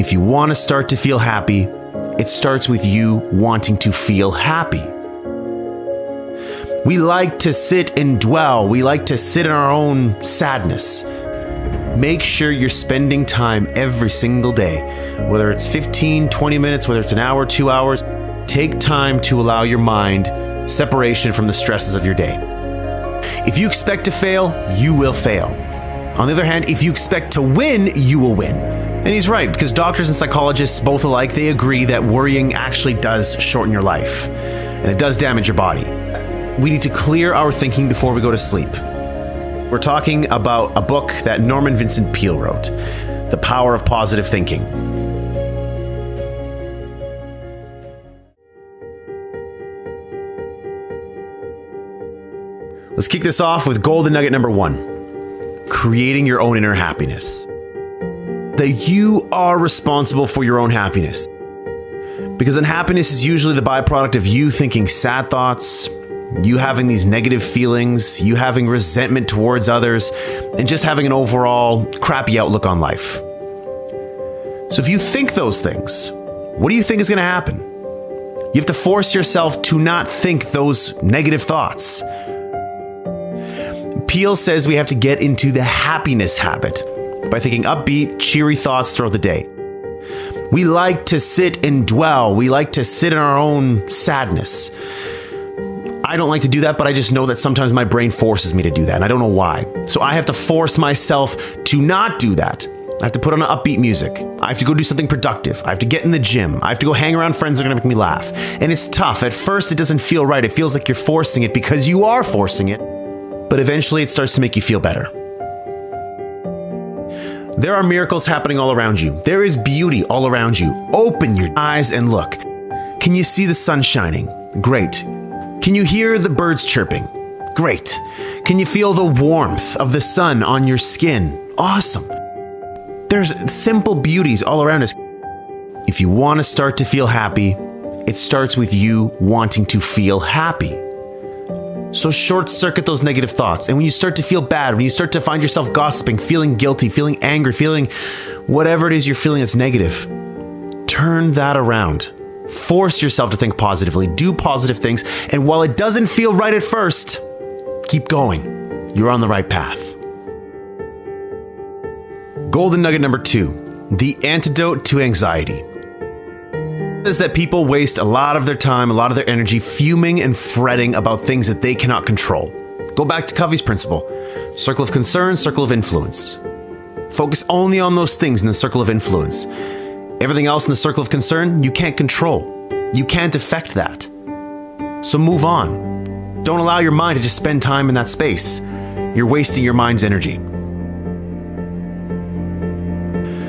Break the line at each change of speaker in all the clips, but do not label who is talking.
If you want to start to feel happy, it starts with you wanting to feel happy. We like to sit and dwell. We like to sit in our own sadness. Make sure you're spending time every single day, whether it's 15, 20 minutes, whether it's an hour, 2 hours. Take time to allow your mind separation from the stresses of your day. If you expect to fail, you will fail. On the other hand, if you expect to win, you will win. And he's right, because doctors and psychologists, both alike, they agree that worrying actually does shorten your life, and it does damage your body. We need to clear our thinking before we go to sleep. We're talking about a book that Norman Vincent Peale wrote, The Power of Positive Thinking. Let's kick this off with golden nugget number 1, creating your own inner happiness. That you are responsible for your own happiness. Because unhappiness is usually the byproduct of you thinking sad thoughts, you having these negative feelings, you having resentment towards others, and just having an overall crappy outlook on life. So if you think those things, what do you think is going to happen? You have to force yourself to not think those negative thoughts. Peale says we have to get into the happiness habit by thinking upbeat, cheery thoughts throughout the day. We like to sit and dwell. We like to sit in our own sadness. I don't like to do that, but I just know that sometimes my brain forces me to do that, and I don't know why. So I have to force myself to not do that. I have to put on upbeat music. I have to go do something productive. I have to get in the gym. I have to go hang around friends that are going to make me laugh. And it's tough. At first, it doesn't feel right. It feels like you're forcing it because you are forcing it. But eventually, it starts to make you feel better. There are miracles happening all around you. There is beauty all around you. Open your eyes and look. Can you see the sun shining? Great. Can you hear the birds chirping? Great. Can you feel the warmth of the sun on your skin? Awesome. There's simple beauties all around us. If you want to start to feel happy, it starts with you wanting to feel happy. So short circuit those negative thoughts. And when you start to feel bad, when you start to find yourself gossiping, feeling guilty, feeling angry, feeling whatever it is you're feeling that's negative, turn that around. Force yourself to think positively, do positive things. And while it doesn't feel right at first, keep going. You're on the right path. Golden nugget number 2, the antidote to anxiety. Is that people waste a lot of their time, a lot of their energy fuming and fretting about things that they cannot control. Go back to Covey's principle. Circle of concern, circle of influence. Focus only on those things in the circle of influence. Everything else in the circle of concern, you can't control. You can't affect that. So move on. Don't allow your mind to just spend time in that space. You're wasting your mind's energy.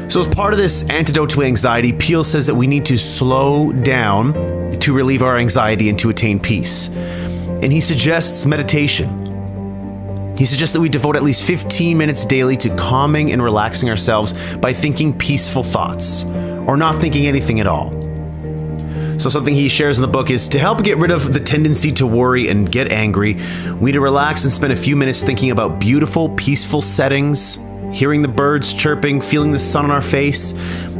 So as part of this antidote to anxiety, Peale says that we need to slow down to relieve our anxiety and to attain peace. And he suggests meditation. He suggests that we devote at least 15 minutes daily to calming and relaxing ourselves by thinking peaceful thoughts, or not thinking anything at all. So something he shares in the book is to help get rid of the tendency to worry and get angry, we need to relax and spend a few minutes thinking about beautiful, peaceful settings, hearing the birds chirping, feeling the sun on our face,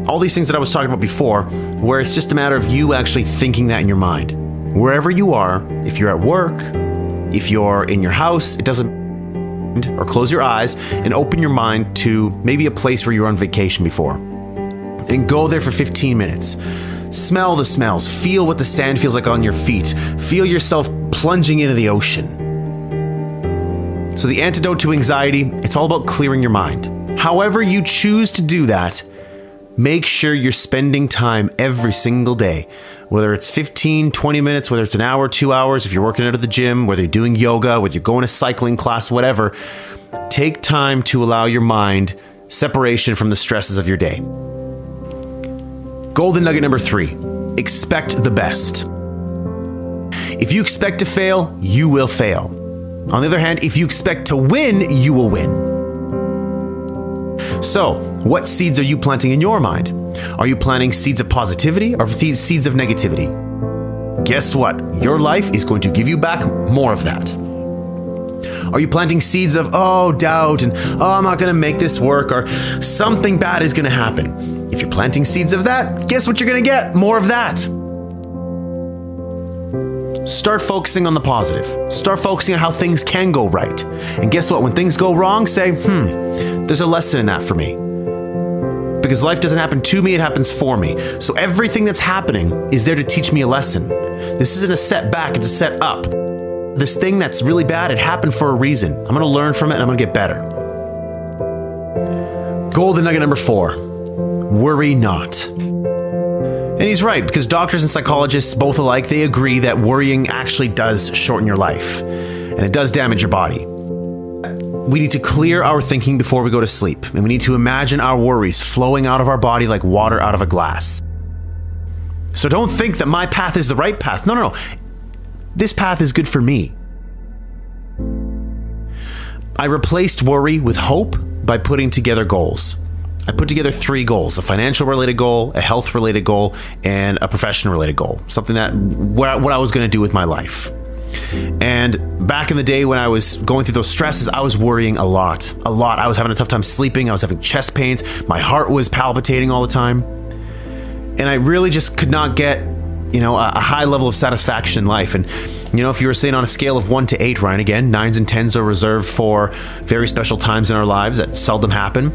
all these things that I was talking about before, where it's just a matter of you actually thinking that in your mind. Wherever you are, if you're at work, if you're in your house, it doesn't, or close your eyes and open your mind to maybe a place where you were on vacation before. And go there for 15 minutes. Smell the smells, feel what the sand feels like on your feet, feel yourself plunging into the ocean. So the antidote to anxiety, it's all about clearing your mind. However you choose to do that, make sure you're spending time every single day, whether it's 15, 20 minutes, whether it's an hour, 2 hours, if you're working out at the gym, whether you're doing yoga, whether you're going to cycling class, whatever, take time to allow your mind separation from the stresses of your day. Golden nugget number 3, expect the best. If you expect to fail, you will fail. On the other hand, if you expect to win, you will win. So, what seeds are you planting in your mind? Are you planting seeds of positivity or seeds of negativity? Guess what? Your life is going to give you back more of that. Are you planting seeds of, doubt and, I'm not going to make this work, or something bad is going to happen? If you're planting seeds of that, guess what you're going to get? More of that. Start focusing on the positive. Start focusing on how things can go right. And guess what? When things go wrong, say, there's a lesson in that for me. Because life doesn't happen to me, it happens for me. So everything that's happening is there to teach me a lesson. This isn't a setback, it's a set up. This thing that's really bad, it happened for a reason. I'm going to learn from it and I'm going to get better. Golden nugget number 4, worry not. And he's right, because doctors and psychologists, both alike, they agree that worrying actually does shorten your life, and it does damage your body. We need to clear our thinking before we go to sleep, and we need to imagine our worries flowing out of our body like water out of a glass. So don't think that my path is the right path. No. This path is good for me. I replaced worry with hope by putting together goals. I put together 3 goals: a financial related goal, a health related goal, and a professional related goal. Something that what I was going to do with my life. And back in the day when I was going through those stresses, I was worrying a lot. I was having a tough time sleeping. I was having chest pains. My heart was palpitating all the time. And I really just could not get, a high level of satisfaction in life. And, if you were saying on a scale of 1 to 8, Ryan, again, 9s and 10s are reserved for very special times in our lives that seldom happen.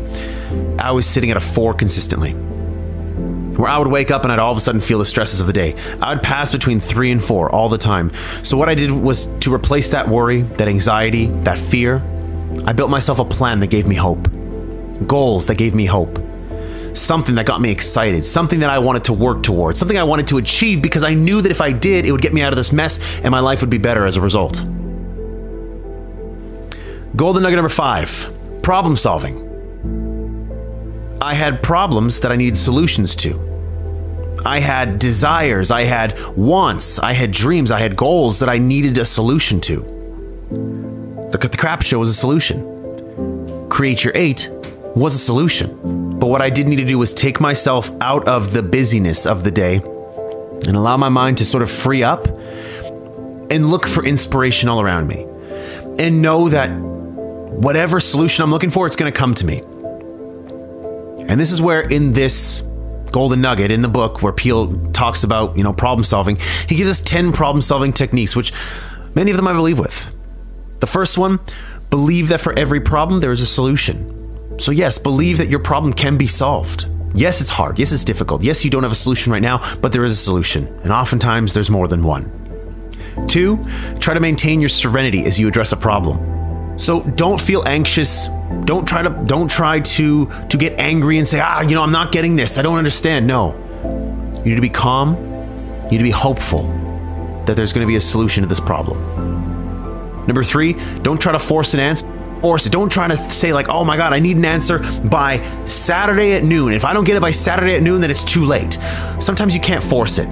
I was sitting at a 4 consistently, where I would wake up and I'd all of a sudden feel the stresses of the day. I would pass between 3 and 4 all the time. So what I did was to replace that worry, that anxiety, that fear. I built myself a plan that gave me hope, goals that gave me hope, something that got me excited, something that I wanted to work towards, something I wanted to achieve because I knew that if I did, it would get me out of this mess and my life would be better as a result. Golden nugget number 5, problem solving. I had problems that I needed solutions to. I had desires, I had wants, I had dreams, I had goals that I needed a solution to. The Crap Show was a solution. Create Your 8 was a solution. But what I did need to do was take myself out of the busyness of the day and allow my mind to sort of free up and look for inspiration all around me. And know that whatever solution I'm looking for, it's going to come to me. And this is where in this golden nugget in the book where Peele talks about, problem solving, he gives us 10 problem solving techniques, which many of them I believe with. The first one, believe that for every problem, there is a solution. So yes, believe that your problem can be solved. Yes, it's hard. Yes, it's difficult. Yes, you don't have a solution right now, but there is a solution. And oftentimes there's more than one. 2, try to maintain your serenity as you address a problem. So don't feel anxious. Don't try to get angry and say, I'm not getting this. I don't understand. No. You need to be calm. You need to be hopeful that there's going to be a solution to this problem. Number 3, don't try to force an answer. Don't try to say oh my God, I need an answer by Saturday at noon. If I don't get it by Saturday at noon, then it's too late. Sometimes you can't force it.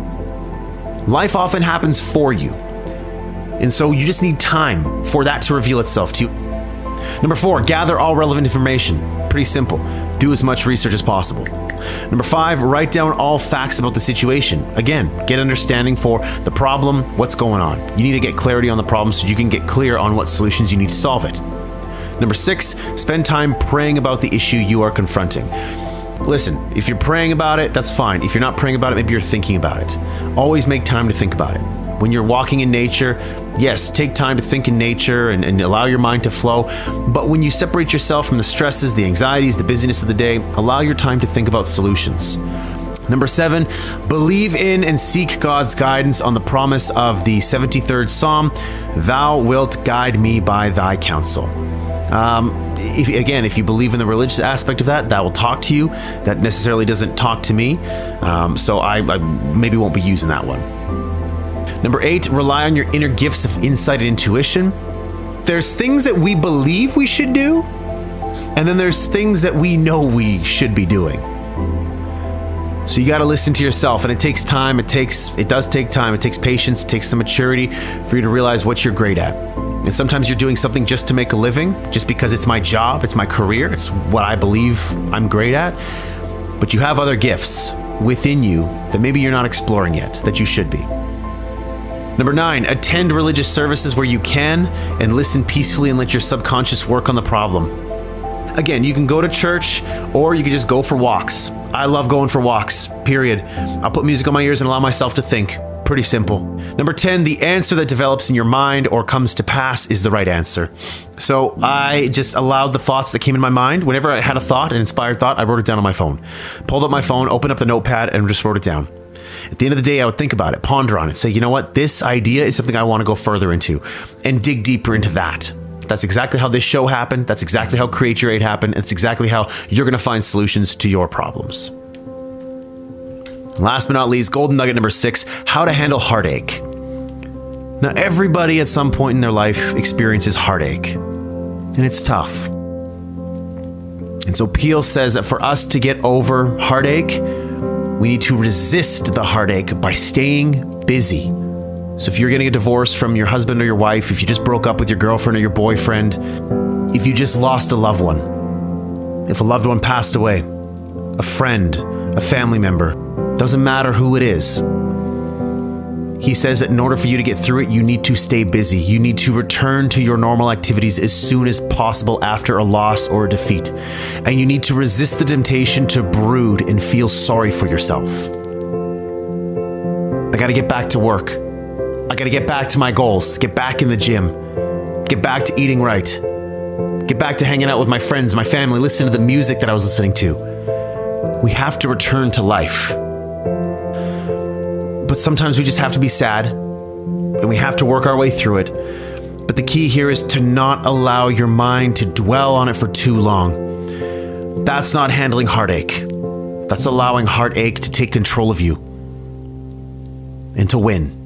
Life often happens for you. And so you just need time for that to reveal itself to you. Number 4, gather all relevant information. Pretty simple. Do as much research as possible. Number 5, write down all facts about the situation. Again, get understanding for the problem, what's going on. You need to get clarity on the problem so you can get clear on what solutions you need to solve it. Number 6, spend time praying about the issue you are confronting. Listen, if you're praying about it, that's fine. If you're not praying about it, maybe you're thinking about it. Always make time to think about it. When you're walking in nature, yes, take time to think in nature and allow your mind to flow. But when you separate yourself from the stresses, the anxieties, the busyness of the day, allow your time to think about solutions. Number 7, believe in and seek God's guidance on the promise of the 73rd Psalm, "Thou wilt guide me by thy counsel." If you believe in the religious aspect of that will talk to you. That necessarily doesn't talk to me. So I maybe won't be using that one. Number 8, rely on your inner gifts of insight and intuition. There's things that we believe we should do, and then there's things that we know we should be doing. So you got to listen to yourself, and it takes time. It does take time. It takes patience. It takes some maturity for you to realize what you're great at. And sometimes you're doing something just to make a living, just because it's my job, it's my career, it's what I believe I'm great at. But you have other gifts within you that maybe you're not exploring yet, that you should be. Number 9, attend religious services where you can and listen peacefully and let your subconscious work on the problem. Again, you can go to church or you can just go for walks. I love going for walks, period. I'll put music on my ears and allow myself to think. Pretty simple. Number 10, the answer that develops in your mind or comes to pass is the right answer. So I just allowed the thoughts that came in my mind. Whenever I had a thought, an inspired thought, I wrote it down on my phone. Pulled up my phone, opened up the notepad, and just wrote it down. At the end of the day, I would think about it, ponder on it, say, you know what, this idea is something I want to go further into and dig deeper into that. That's exactly how this show happened. That's exactly how Create Your 8 happened. It's exactly how you're going to find solutions to your problems. Last but not least, golden nugget number 6, how to handle heartache. Now, everybody at some point in their life experiences heartache, and it's tough. And so Peel says that for us to get over heartache, we need to resist the heartache by staying busy. So if you're getting a divorce from your husband or your wife, if you just broke up with your girlfriend or your boyfriend, if you just lost a loved one, if a loved one passed away, a friend, a family member, doesn't matter who it is. He says that in order for you to get through it, you need to stay busy. You need to return to your normal activities as soon as possible after a loss or a defeat. And you need to resist the temptation to brood and feel sorry for yourself. I got to get back to work. I got to get back to my goals, get back in the gym, get back to eating right, get back to hanging out with my friends, my family, listening to the music that I was listening to. We have to return to life. But sometimes we just have to be sad and we have to work our way through it. But the key here is to not allow your mind to dwell on it for too long. That's not handling heartache. That's allowing heartache to take control of you and to win.